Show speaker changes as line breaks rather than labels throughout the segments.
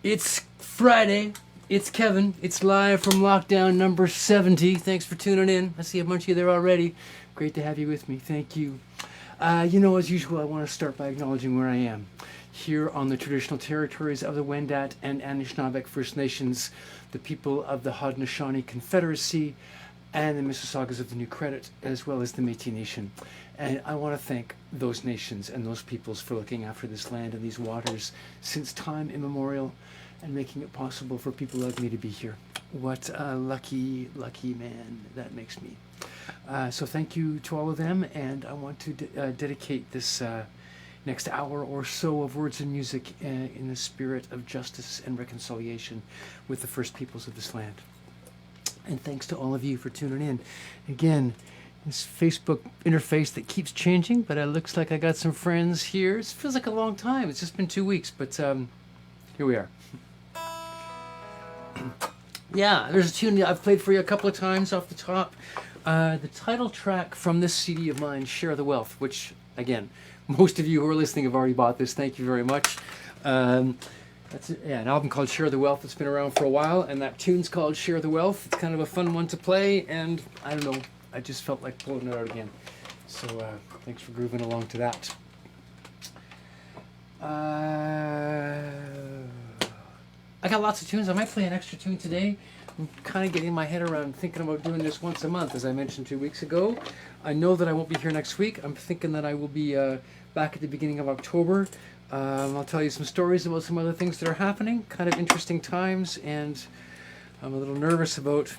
It's Friday. It's Kevin. It's live from lockdown number 70. Thanks for tuning in. I see a bunch of you there already. Great to have you with me. Thank you. As usual, I want to start by acknowledging where I am. Here on the traditional territories of the Wendat and Anishinaabeg First Nations, the people of the Haudenosaunee Confederacy, and the Mississaugas of the New Credit, as well as the Métis Nation. And I want to thank those nations and those peoples for looking after this land and these waters since time immemorial and making it possible for people like me to be here. What a lucky, lucky man that makes me. So thank you to all of them, and I want to dedicate this next hour or so of words and music in the spirit of justice and reconciliation with the first peoples of this land. And thanks to all of you for tuning in. Again, this Facebook interface that keeps changing, but it looks like I got some friends here. It feels like a long time. It's just been 2 weeks, but here we are. Yeah, there's a tune I've played for you a couple of times off the top. The title track from this CD of mine, Share the Wealth, which, again, most of you who are listening have already bought this. Thank you very much. That's an album called Share the Wealth that's been around for a while, and that tune's called Share the Wealth. It's kind of a fun one to play, and I don't know, I just felt like pulling it out again. So thanks for grooving along to that. I got lots of tunes. I might play an extra tune today. I'm kind of getting my head around thinking about doing this once a month, as I mentioned 2 weeks ago. I know that I won't be here next week. I'm thinking that I will be back at the beginning of October. I'll tell you some stories about some other things that are happening, kind of interesting times, and I'm a little nervous about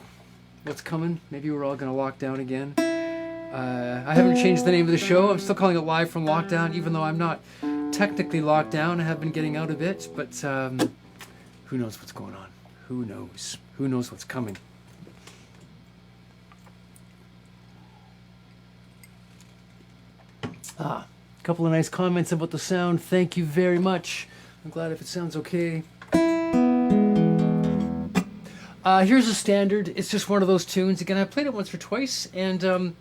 what's coming. Maybe we're all going to lock down again. I haven't changed the name of the show. I'm still calling it Live from Lockdown, even though I'm not technically locked down. I have been getting out of it, but who knows what's going on? Who knows? Who knows what's coming? A couple of nice comments about the sound. Thank you very much. I'm glad if it sounds okay. Here's a standard. It's just one of those tunes. Again, I played it once or twice, and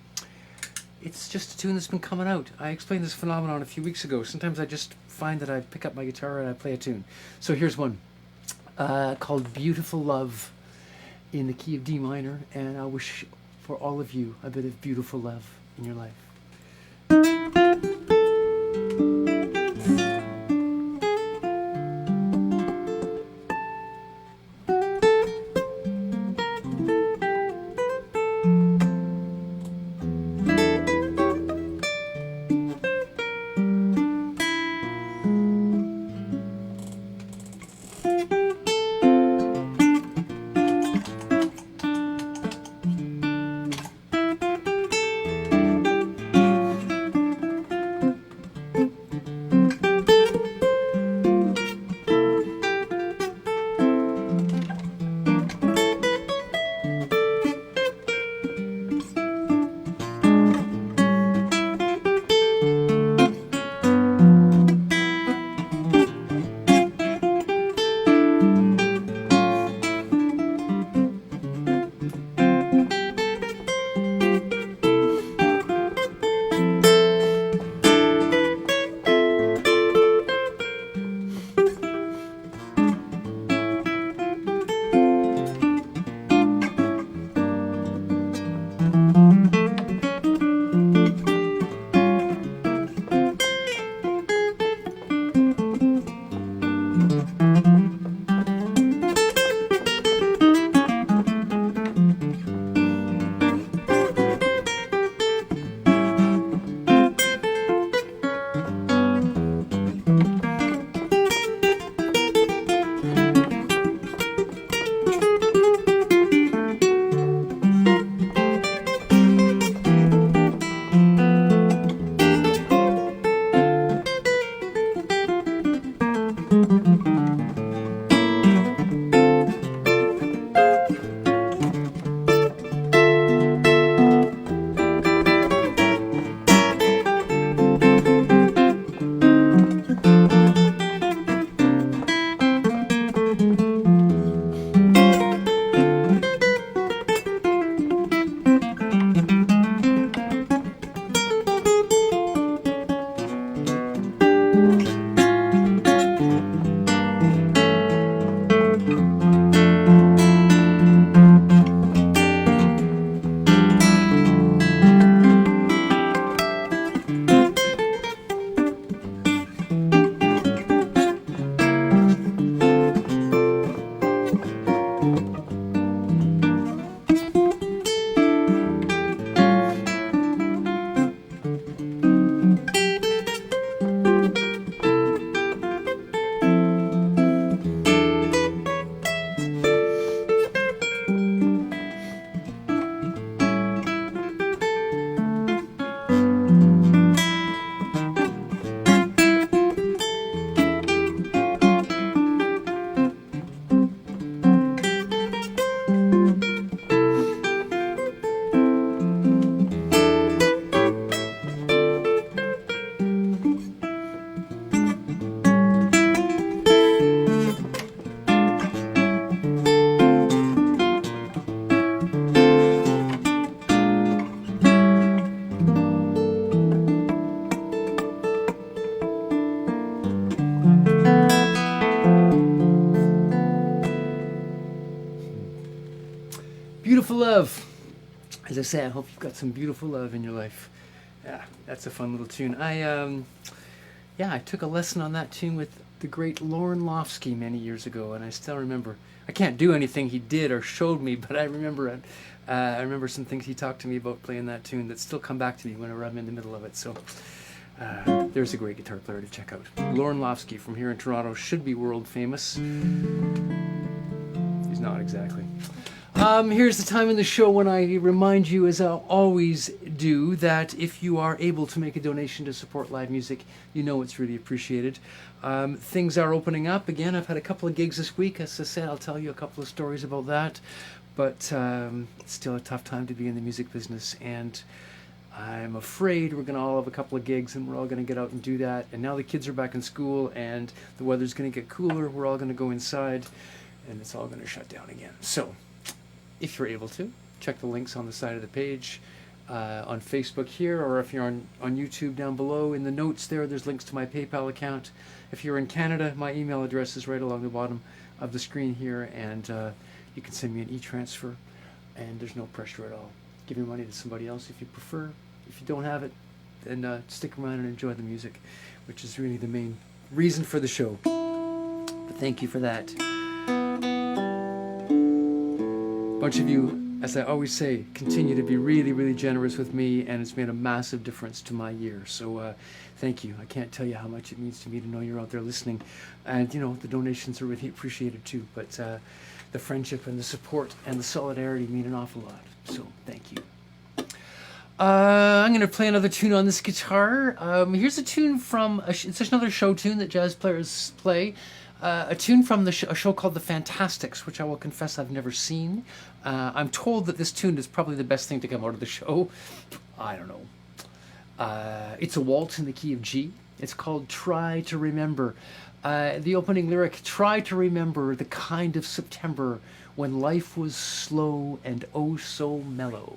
it's just a tune that's been coming out. I explained this phenomenon a few weeks ago. Sometimes I just find that I pick up my guitar and I play a tune. So here's one called Beautiful Love in the key of D minor, and I wish for all of you a bit of beautiful love in your life. beautiful love. As I say, I hope you've got some beautiful love in your life. Yeah, that's a fun little tune. I took a lesson on that tune with the great Lorne Lofsky many years ago, and I still remember. I can't do anything he did or showed me, but I remember it. I remember some things he talked to me about playing that tune that still come back to me whenever I'm in the middle of it. So there's a great guitar player to check out. Lorne Lofsky from here in Toronto, should be world famous. He's not exactly. Here's the time in the show when I remind you, as I always do, that if you are able to make a donation to support live music, you know it's really appreciated. Things are opening up again. I've had a couple of gigs this week. As I said, I'll tell you a couple of stories about that. But it's still a tough time to be in the music business, and I'm afraid we're going to all have a couple of gigs, and we're all going to get out and do that. And now the kids are back in school, and the weather's going to get cooler. We're all going to go inside, and it's all going to shut down again. So if you're able to, check the links on the side of the page, on Facebook here, or if you're on YouTube down below in the notes there's links to my PayPal account. If you're in Canada, my email address is right along the bottom of the screen here, and you can send me an e-transfer, and there's no pressure at all. Give your money to somebody else if you prefer. If you don't have it, then stick around and enjoy the music, which is really the main reason for the show. But thank you for that. Bunch of you, as I always say, continue to be really, really generous with me, and it's made a massive difference to my year. So thank you. I can't tell you how much it means to me to know you're out there listening. And, the donations are really appreciated too. But the friendship and the support and the solidarity mean an awful lot. So thank you. I'm going to play another tune on this guitar. Here's a tune from, it's another show tune that jazz players play. A tune from a show called The Fantastics, which I will confess I've never seen. I'm told that this tune is probably the best thing to come out of the show. I don't know. It's a waltz in the key of G. It's called Try to Remember. The opening lyric, try to remember the kind of September when life was slow and oh so mellow.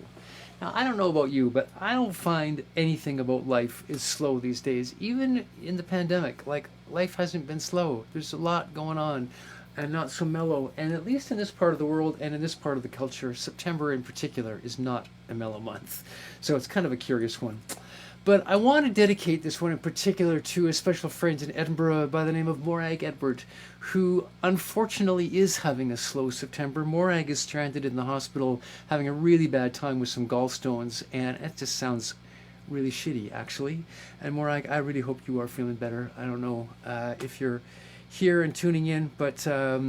Now, I don't know about you, but I don't find anything about life is slow these days. Even in the pandemic, life hasn't been slow. There's a lot going on and not so mellow. And at least in this part of the world and in this part of the culture, September in particular is not a mellow month. So it's kind of a curious one. But I want to dedicate this one in particular to a special friend in Edinburgh by the name of Morag Edward, who unfortunately is having a slow September. Morag is stranded in the hospital, having a really bad time with some gallstones, and it just sounds really shitty, actually. And Morag, I really hope you are feeling better. I don't know if you're here and tuning in, but I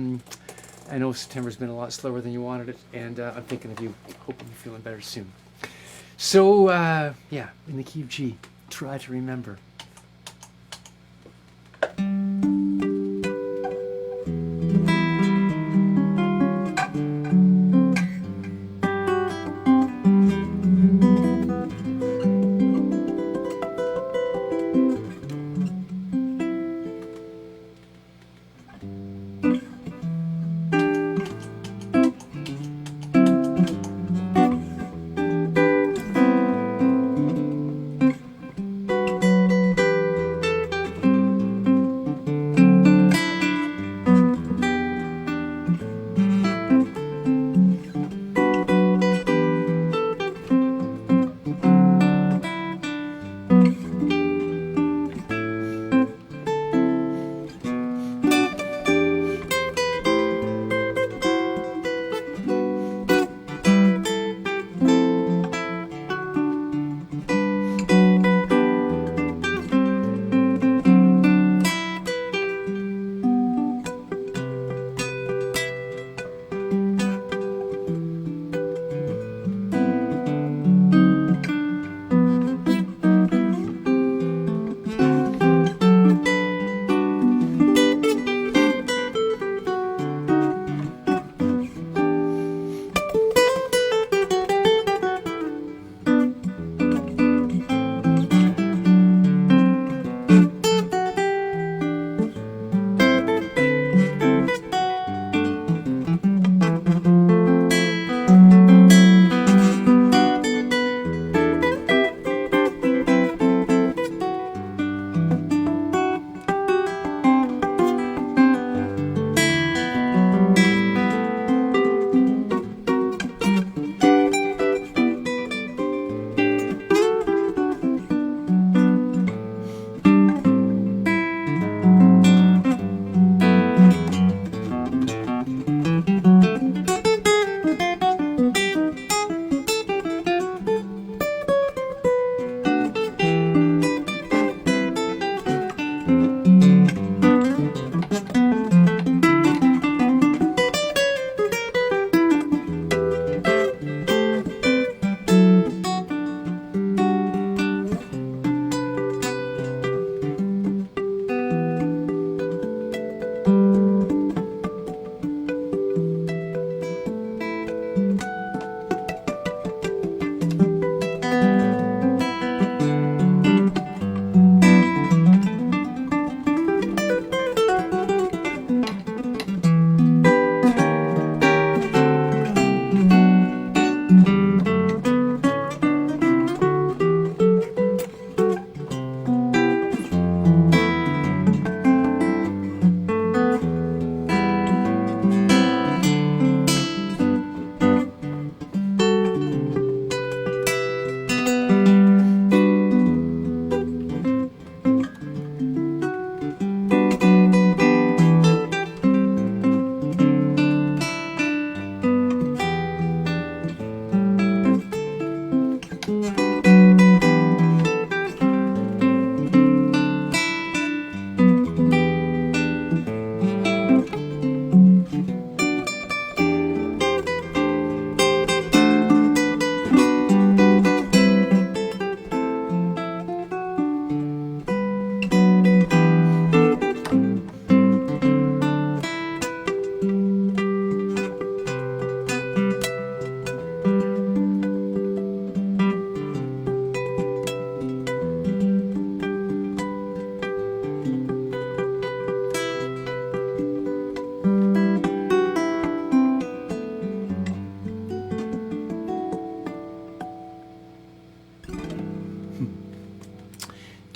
know September's been a lot slower than you wanted it, and I'm thinking of you, hoping you're feeling better soon. So, in the key of G, try to remember.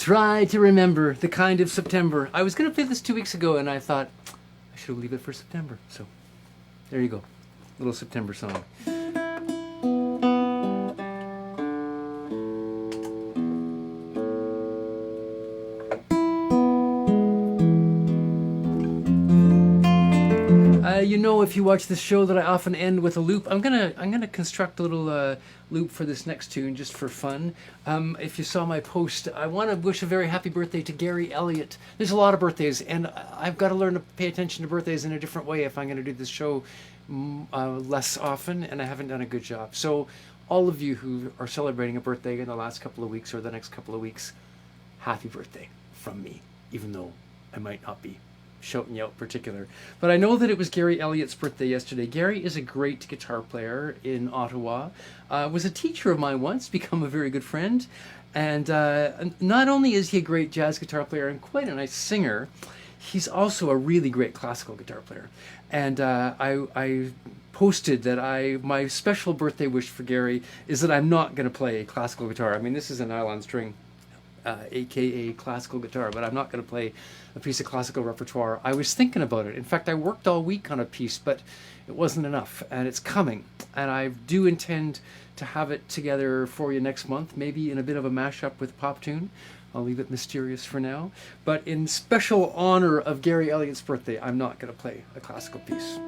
Try to remember the kind of September. I was going to play this 2 weeks ago, and I thought I should leave it for September. So there you go. Little September song. You know, if you watch this show, that I often end with a loop. I'm gonna construct a little loop for this next tune just for fun. If you saw my post, I want to wish a very happy birthday to Gary Elliott. There's a lot of birthdays, and I've got to learn to pay attention to birthdays in a different way if I'm going to do this show less often, and I haven't done a good job. So all of you who are celebrating a birthday in the last couple of weeks or the next couple of weeks, happy birthday from me, even though I might not be shouting you out particular. But I know that it was Gary Elliott's birthday yesterday. Gary is a great guitar player in Ottawa. Was a teacher of mine once, become a very good friend. And not only is he a great jazz guitar player and quite a nice singer, he's also a really great classical guitar player. And I posted that my special birthday wish for Gary is that I'm not going to play classical guitar. I mean, this is a nylon string, aka classical guitar, but I'm not going to play a piece of classical repertoire. I was thinking about it. In fact, I worked all week on a piece, but it wasn't enough, and it's coming. And I do intend to have it together for you next month, maybe in a bit of a mashup with pop tune. I'll leave it mysterious for now. But in special honor of Gary Elliott's birthday, I'm not going to play a classical piece.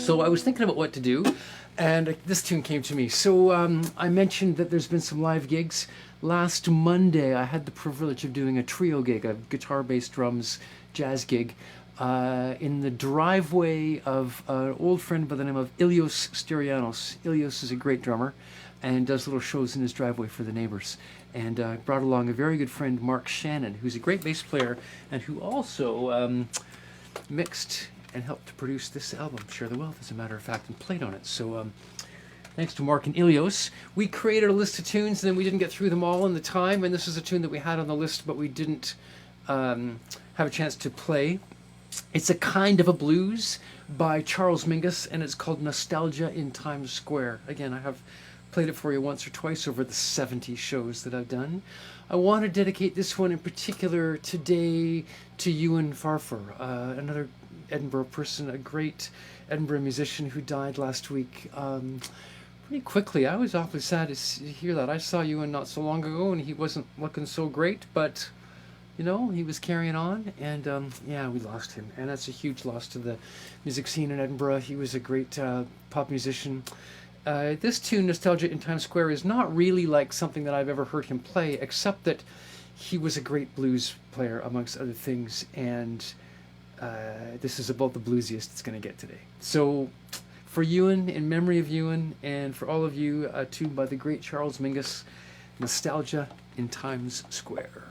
So I was thinking about what to do, and this tune came to me. So I mentioned that there's been some live gigs. Last Monday, I had the privilege of doing a trio gig, a guitar, bass, drums, jazz gig, in the driveway of an old friend by the name of Ilios Styrianos. Ilios is a great drummer and does little shows in his driveway for the neighbors. And brought along a very good friend, Mark Shannon, who's a great bass player and who also mixed and helped to produce this album, Share the Wealth, as a matter of fact, and played on it. So thanks to Mark and Ilios. We created a list of tunes, and then we didn't get through them all in the time, and this is a tune that we had on the list, but we didn't have a chance to play. It's a kind of a blues by Charles Mingus, and it's called Nostalgia in Times Square. Again, I have played it for you once or twice over the 70 shows that I've done. I want to dedicate this one in particular today to Ewan Farfur, another Edinburgh person, a great Edinburgh musician who died last week. Pretty quickly. I was awfully sad to hear that. I saw Ewan not so long ago, and he wasn't looking so great, but you know, he was carrying on, and yeah, we lost him, and that's a huge loss to the music scene in Edinburgh. He was a great pop musician. This tune, Nostalgia in Times Square, is not really like something that I've ever heard him play, except that he was a great blues player, amongst other things, and this is about the bluesiest it's going to get today. So for Ewan, in memory of Ewan, and for all of you, a tune by the great Charles Mingus, Nostalgia in Times Square.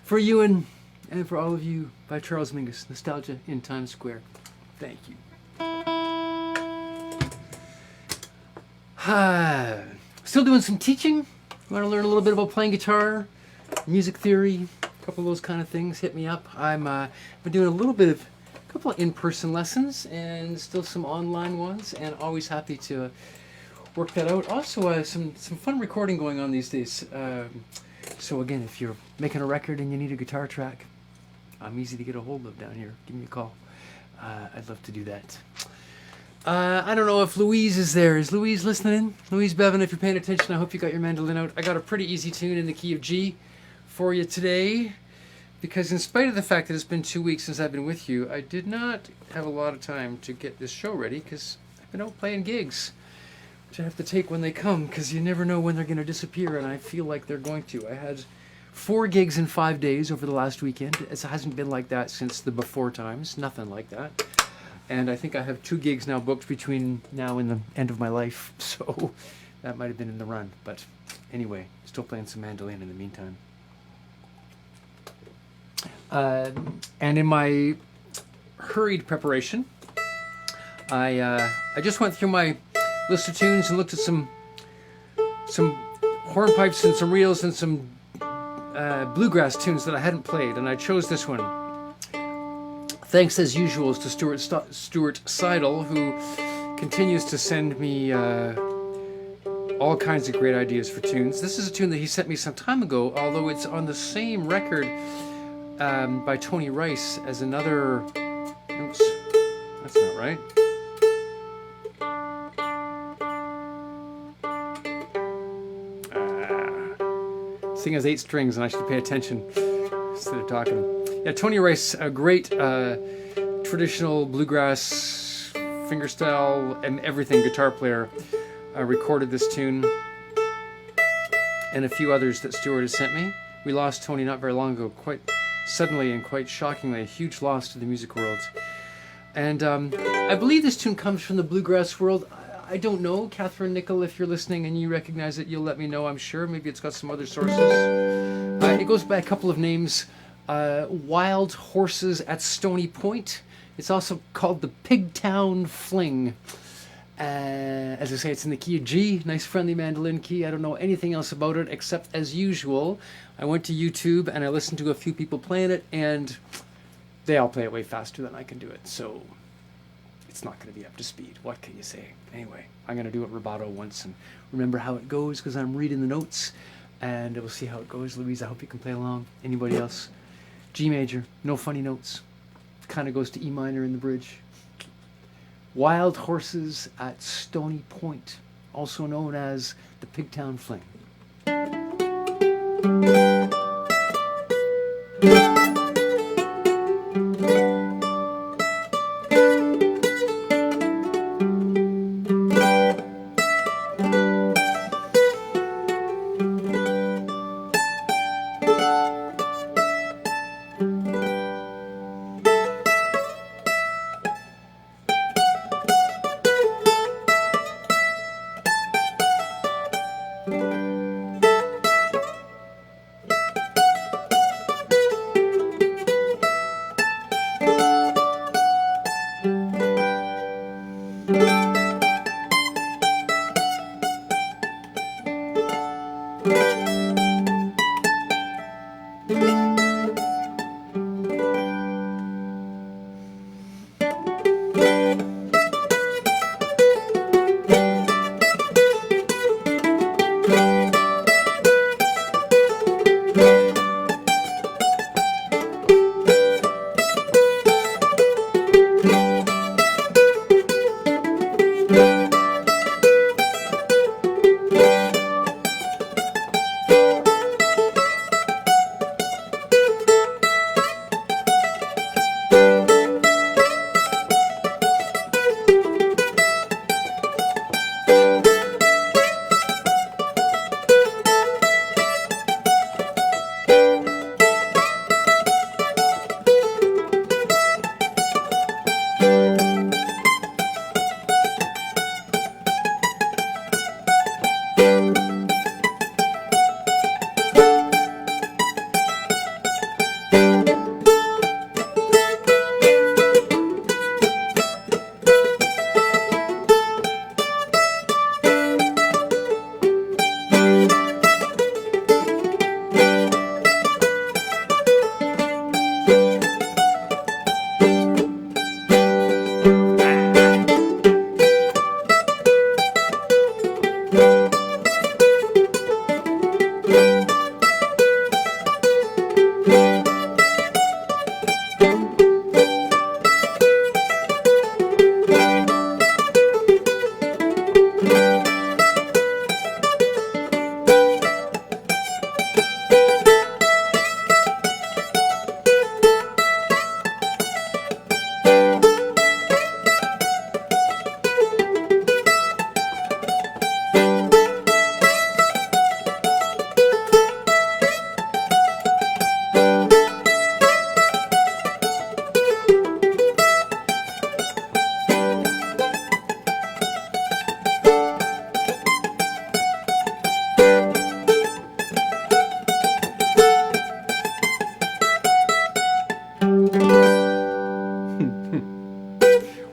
For you and for all of you by Charles Mingus, Nostalgia in Times Square. Thank you. Still doing some teaching. You want to learn a little bit about playing guitar, music theory, a couple of those kind of things, hit me up. I'm been doing a couple of in-person lessons and still some online ones, and always happy to work that out. Also, some fun recording going on these days. So again, if you're making a record and you need a guitar track, I'm easy to get a hold of down here. Give me a call. I'd love to do that. I don't know if Louise is there. Is Louise listening in? Louise Bevan, if you're paying attention, I hope you got your mandolin out. I got a pretty easy tune in the key of G for you today, because in spite of the fact that it's been 2 weeks since I've been with you, I did not have a lot of time to get this show ready, because I've been out playing gigs, which I have to take when they come, because you never know when they're going to disappear, and I feel like they're going to. I had 4 gigs in 5 days over the last weekend. It hasn't been like that since the before times. Nothing like that. And I think I have 2 gigs now booked between now and the end of my life. So that might have been in the run. But anyway, still playing some mandolin in the meantime. And in my hurried preparation, I just went through my list of tunes and looked at some hornpipes and some reels and some bluegrass tunes that I hadn't played, and I chose this one. Thanks as usual to Stuart Seidel, who continues to send me all kinds of great ideas for tunes. This is a tune that he sent me some time ago, although it's on the same record by Tony Rice as another... Oops, that's not right. This thing has 8 strings and I should pay attention instead of talking. Yeah, Tony Rice, a great traditional bluegrass, fingerstyle, and everything guitar player, recorded this tune and a few others that Stuart has sent me. We lost Tony not very long ago, quite suddenly and quite shockingly, a huge loss to the music world. And I believe this tune comes from the bluegrass world. I don't know, Catherine Nickel, if you're listening and you recognize it, you'll let me know, I'm sure. Maybe it's got some other sources. It goes by a couple of names. Wild Horses at Stony Point. It's also called the Pigtown Fling. As I say, it's in the key of G, nice friendly mandolin key. I don't know anything else about it, except as usual, I went to YouTube and I listened to a few people playing it, and they all play it way faster than I can do it, so it's not going to be up to speed. What can you say? Anyway, I'm going to do it rubato once and remember how it goes, because I'm reading the notes, and we'll see how it goes. Louise, I hope you can play along. Anybody else? G major, no funny notes. Kind of goes to E minor in the bridge. Wild Horses at Stony Point, also known as the Pigtown Fling.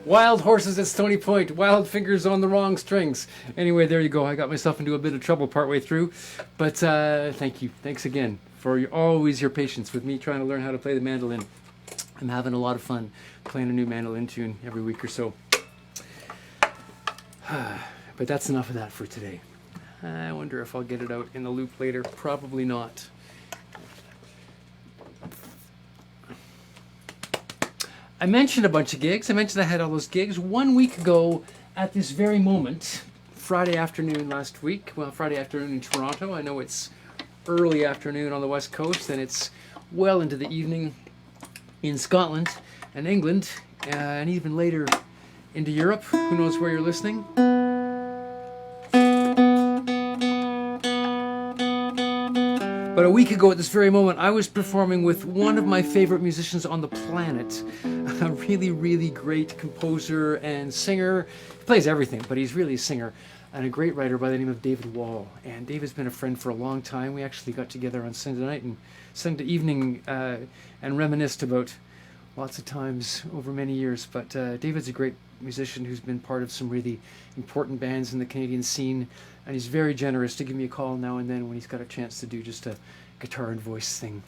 Wild horses at Stony Point, wild fingers on the wrong strings. Anyway, there you go. I got myself into a bit of trouble partway through. But thank you. Thanks again for always your patience with me trying to learn how to play the mandolin. I'm having a lot of fun playing a new mandolin tune every week or so. But that's enough of that for today. I wonder if I'll get it out in the loop later. Probably not. I mentioned a bunch of gigs. I mentioned I had all those gigs 1 week ago at this very moment, Friday afternoon last week. Well, Friday afternoon in Toronto. I know it's early afternoon on the West Coast, and it's well into the evening in Scotland and England, and even later into Europe. Who knows where you're listening? But a week ago at this very moment, I was performing with one of my favorite musicians on the planet, a really, really great composer and singer. He plays everything, but he's really a singer, and a great writer by the name of David Wall. And David's been a friend for a long time. We actually got together on Sunday night and Sunday evening and reminisced about lots of times over many years. But David's a great musician who's been part of some really important bands in the Canadian scene, and he's very generous to give me a call now and then when he's got a chance to do just a guitar and voice thing.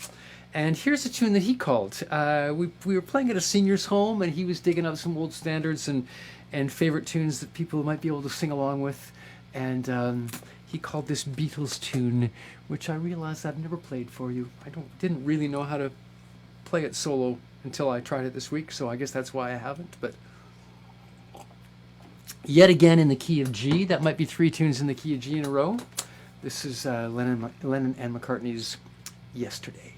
And here's a tune that he called. We were playing at a senior's home, and he was digging up some old standards and favorite tunes that people might be able to sing along with. And he called this Beatles tune, which I realized I've never played for you. Didn't really know how to play it solo until I tried it this week, so I guess that's why I haven't. But yet again in the key of G. That might be 3 tunes in the key of G in a row. This is Lennon and McCartney's Yesterday.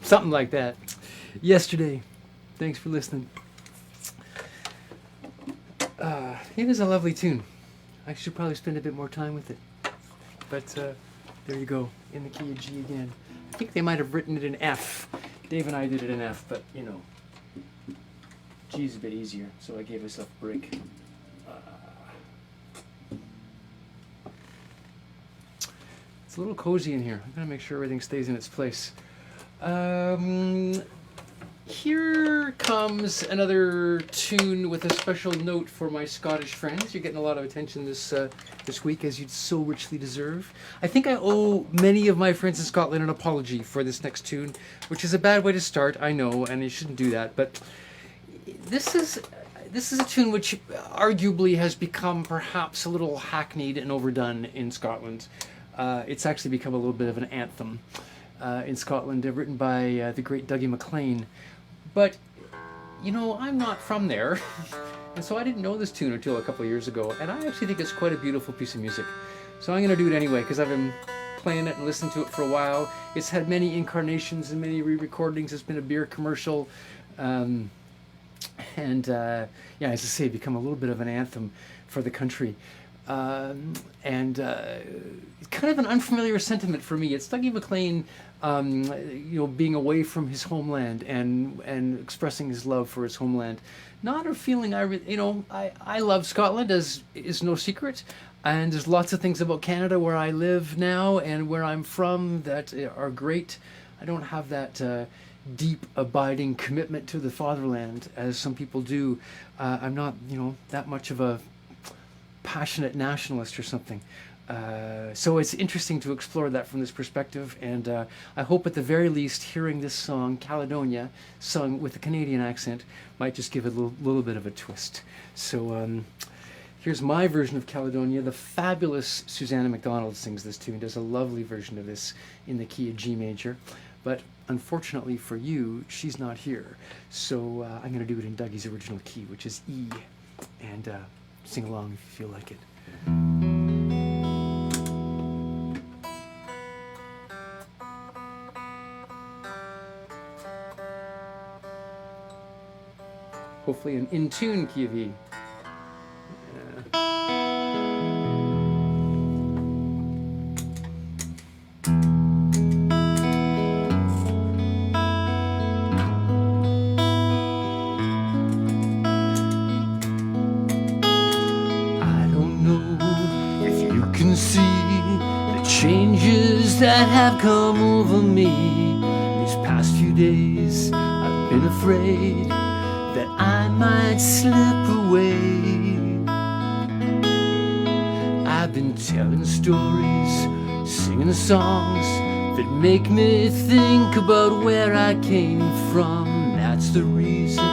Something like that. Yesterday. Thanks for listening. It is a lovely tune. I should probably spend a bit more time with it. But there you go, in the key of G again. I think they might have written it in F. Dave and I did it in F, but you know, G's a bit easier, so I gave myself a break. It's a little cozy in here. I'm gonna make sure everything stays in its place. Here comes another tune with a special note for my Scottish friends. You're getting a lot of attention this week, as you'd so richly deserve. I think I owe many of my friends in Scotland an apology for this next tune, which is a bad way to start, I know, and you shouldn't do that. But this is a tune which arguably has become perhaps a little hackneyed and overdone in Scotland. It's actually become a little bit of an anthem in Scotland, written by the great Dougie MacLean. But, you know, I'm not from there, and so I didn't know this tune until a couple of years ago, and I actually think it's quite a beautiful piece of music. So I'm going to do it anyway, because I've been playing it and listening to it for a while. It's had many incarnations and many re-recordings. It's been a beer commercial, and yeah, as I say, become a little bit of an anthem for the country. And kind of an unfamiliar sentiment for me. It's Dougie MacLean, you know, being away from his homeland and expressing his love for his homeland. Not a feeling I love Scotland, as is no secret, and there's lots of things about Canada where I live now and where I'm from that are great. I don't have that deep, abiding commitment to the fatherland as some people do. I'm not, you know, that much of a passionate nationalist or something. So it's interesting to explore that from this perspective, and I hope at the very least hearing this song, Caledonia, sung with a Canadian accent, might just give it a little bit of a twist. So here's my version of Caledonia. The fabulous Susanna MacDonald sings this tune, does a lovely version of this in the key of G major, but unfortunately for you, she's not here. So I'm going to do it in Dougie's original key, which is E, and sing along if you feel like it. Hopefully an in-tune key of E. Changes that have come over me these past few days. I've been afraid that I might slip away. I've been telling stories, singing songs that make me think about where I came from. That's the reason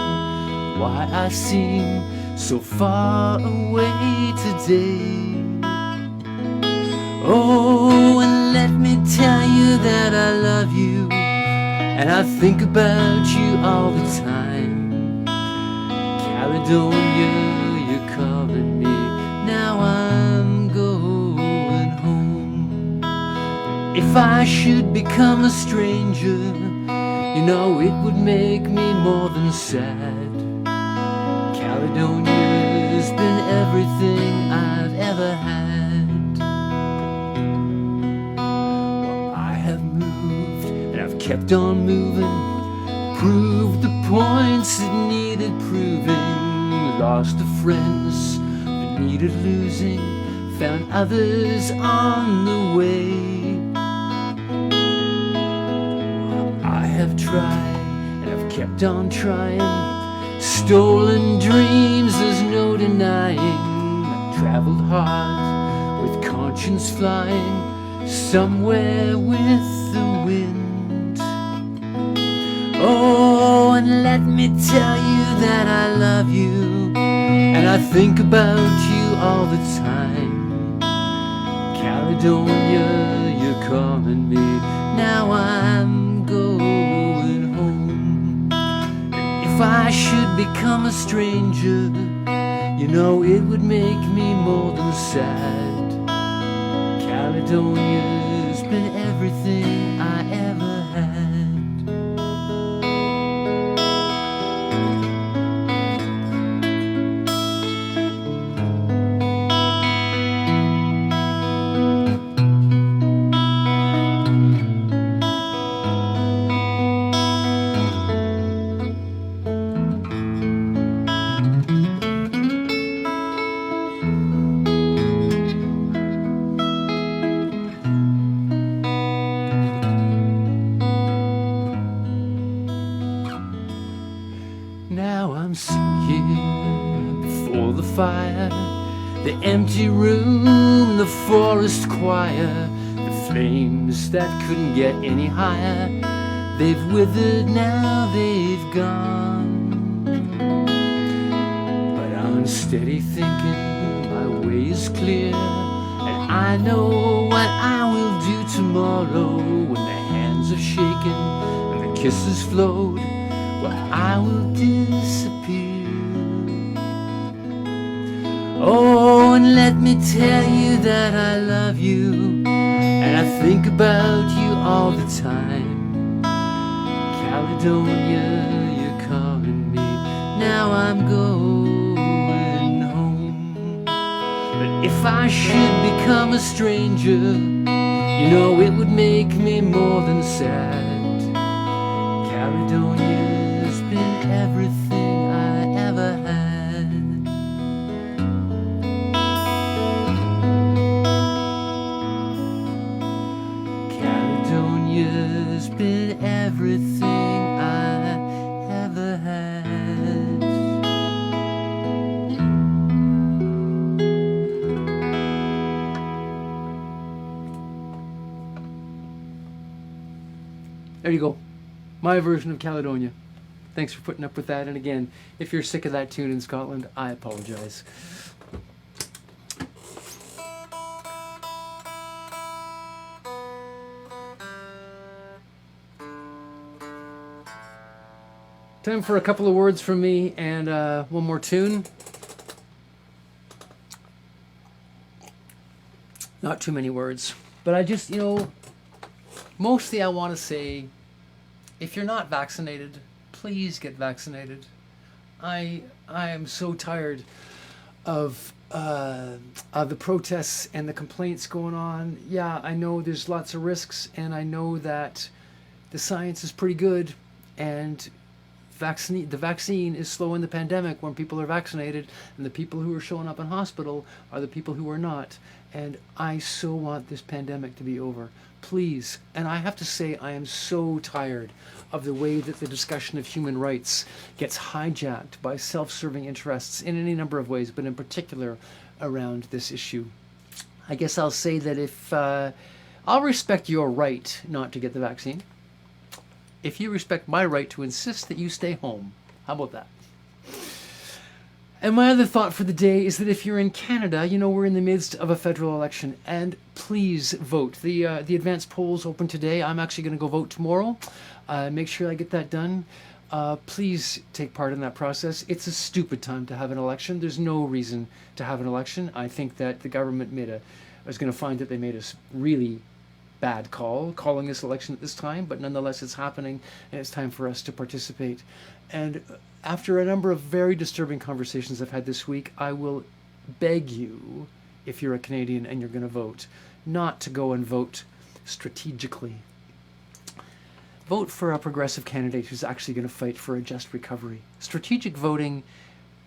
why I seem so far away today. Oh, and let me tell you that I love you, and I think about you all the time. Caledonia, you're calling me, now I'm going home. If I should become a stranger, you know it would make me more than sad. Caledonia's been everything I've ever had. Kept on moving, proved the points that needed proving, lost the friends that needed losing, found others on the way. I have tried and I've kept on trying, stolen dreams there's no denying. I've traveled hard with conscience flying, somewhere with the wind. Oh, and let me tell you that I love you, and I think about you all the time. Caledonia, you're calling me, now I'm going home. And if I should become a stranger, you know it would make me more than sad. Caledonia's been everything I ever had. I'm sitting here before the fire, the empty room, the forest choir, the flames that couldn't get any higher. They've withered, now they've gone. But I'm steady thinking, my way is clear, and I know what I will do tomorrow. When the hands are shaken and the kisses flowed, well, I will disappear. Oh, and let me tell you that I love you, and I think about you all the time. Caledonia, you're calling me, now I'm going home. But if I should become a stranger, you know it would make me more than sad. Caledonia's been everything I ever had. Caledonia's been everything I ever had. There you go. My version of Caledonia. Thanks for putting up with that. And again, if you're sick of that tune in Scotland, I apologize. Time for a couple of words from me and one more tune. Not too many words, but I just, mostly I want to say, if you're not vaccinated, please get vaccinated. I am so tired of the protests and the complaints going on. Yeah, I know there's lots of risks, and I know that the science is pretty good, and the vaccine is slowing the pandemic when people are vaccinated, and the people who are showing up in hospital are the people who are not. And I so want this pandemic to be over. Please. And I have to say, I am so tired of the way that the discussion of human rights gets hijacked by self-serving interests in any number of ways, but in particular around this issue. I guess I'll say that if I'll respect your right not to get the vaccine, if you respect my right to insist that you stay home. How about that? And my other thought for the day is that if you're in Canada, we're in the midst of a federal election, and please vote. The advanced polls open today. I'm actually going to go vote tomorrow. Make sure I get that done. Please take part in that process. It's a stupid time to have an election. There's no reason to have an election. I think that the government is going to find that they made a really bad call calling this election at this time, but nonetheless it's happening, and it's time for us to participate. And after a number of very disturbing conversations I've had this week, I will beg you, if you're a Canadian and you're going to vote, not to go and vote strategically. Vote for a progressive candidate who's actually going to fight for a just recovery. Strategic voting,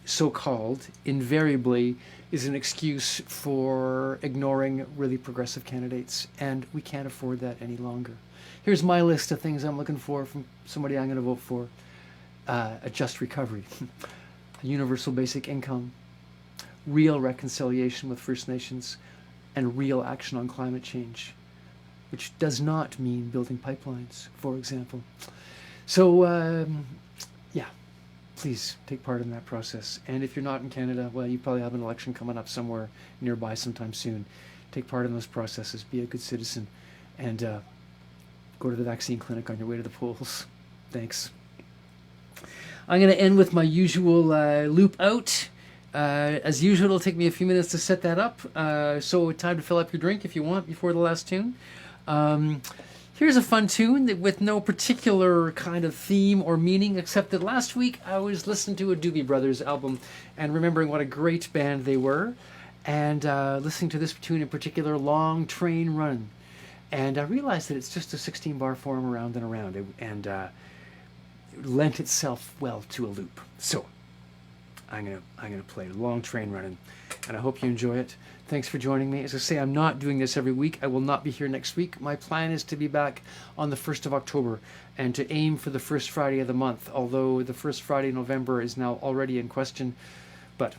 so-called, invariably is an excuse for ignoring really progressive candidates, and we can't afford that any longer. Here's my list of things I'm looking for from somebody I'm going to vote for. A just recovery, a universal basic income, real reconciliation with First Nations, and real action on climate change, which does not mean building pipelines, for example. So, yeah, please take part in that process. And if you're not in Canada, well, you probably have an election coming up somewhere nearby sometime soon. Take part in those processes, be a good citizen, and go to the vaccine clinic on your way to the polls. Thanks. I'm going to end with my usual loop out. As usual, it'll take me a few minutes to set that up. So time to fill up your drink if you want before the last tune. Here's a fun tune with no particular kind of theme or meaning, except that last week I was listening to a Doobie Brothers album and remembering what a great band they were, and listening to this tune in particular, Long Train Runnin'. And I realized that it's just a 16-bar form around and around, and it lent itself well to a loop. So I'm gonna play Long Train Runnin'. and I hope you enjoy it. Thanks for joining me. As I say, I'm not doing this every week. I will not be here next week. My plan is to be back on the 1st of October and to aim for the first Friday of the month, although the first Friday in November is now already in question. But,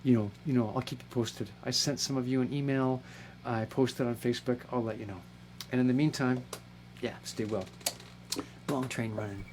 you know, I'll keep you posted. I sent some of you an email. I posted on Facebook. I'll let you know. And in the meantime, yeah, stay well. Long train running.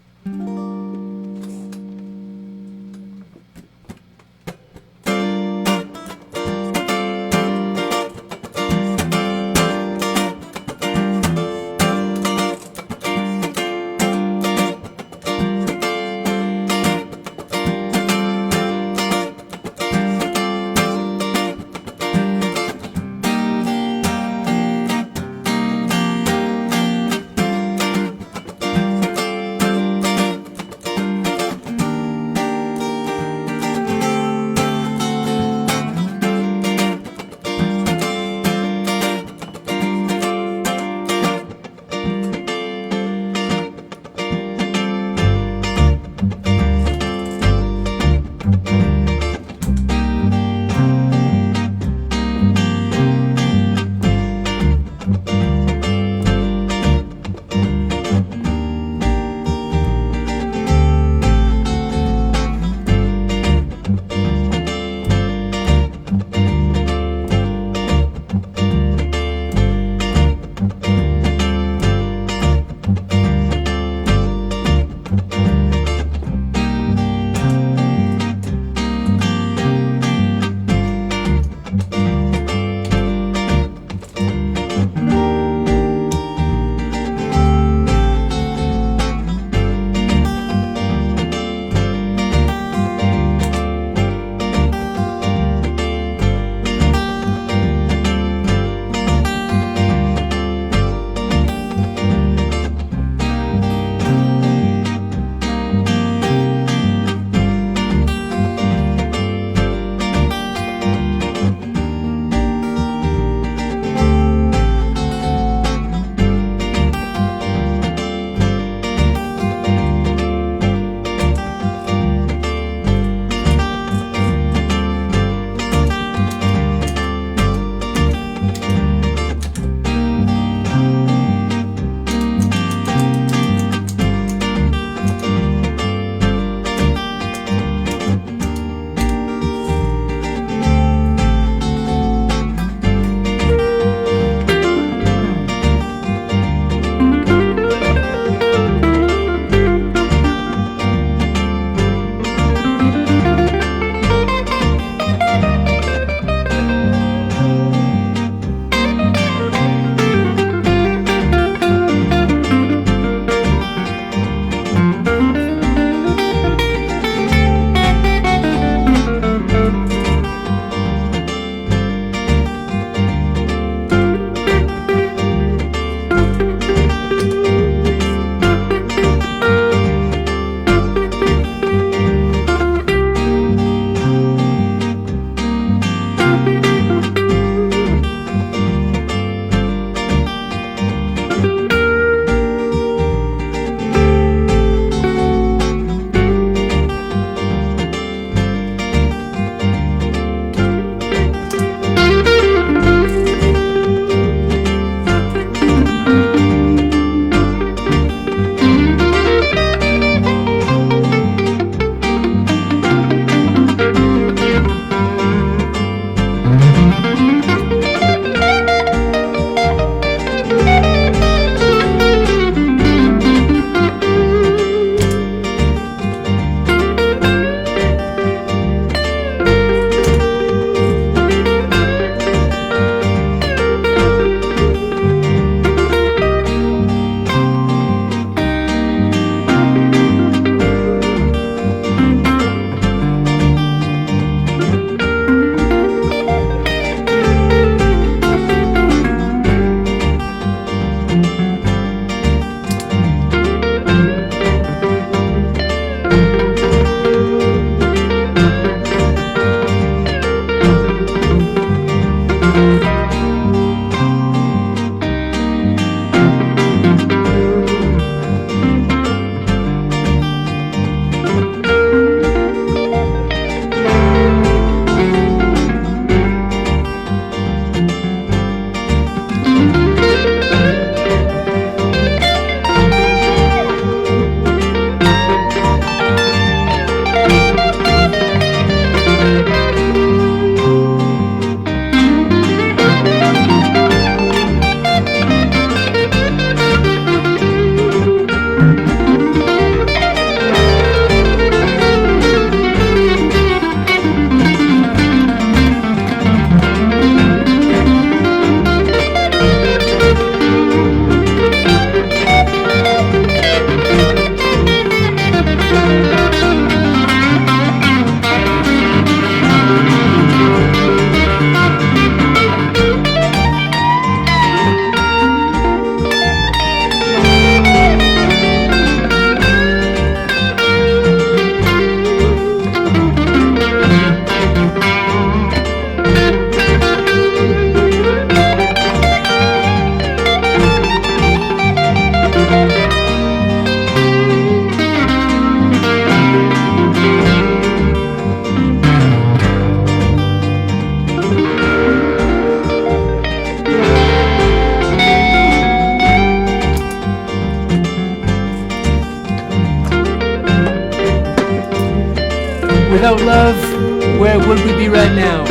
Without love, where would we be right now?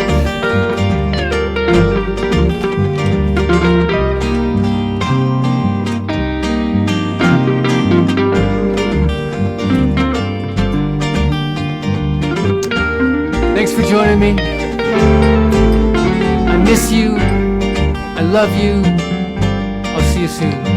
Thanks for joining me. I miss you. I love you. I'll see you soon.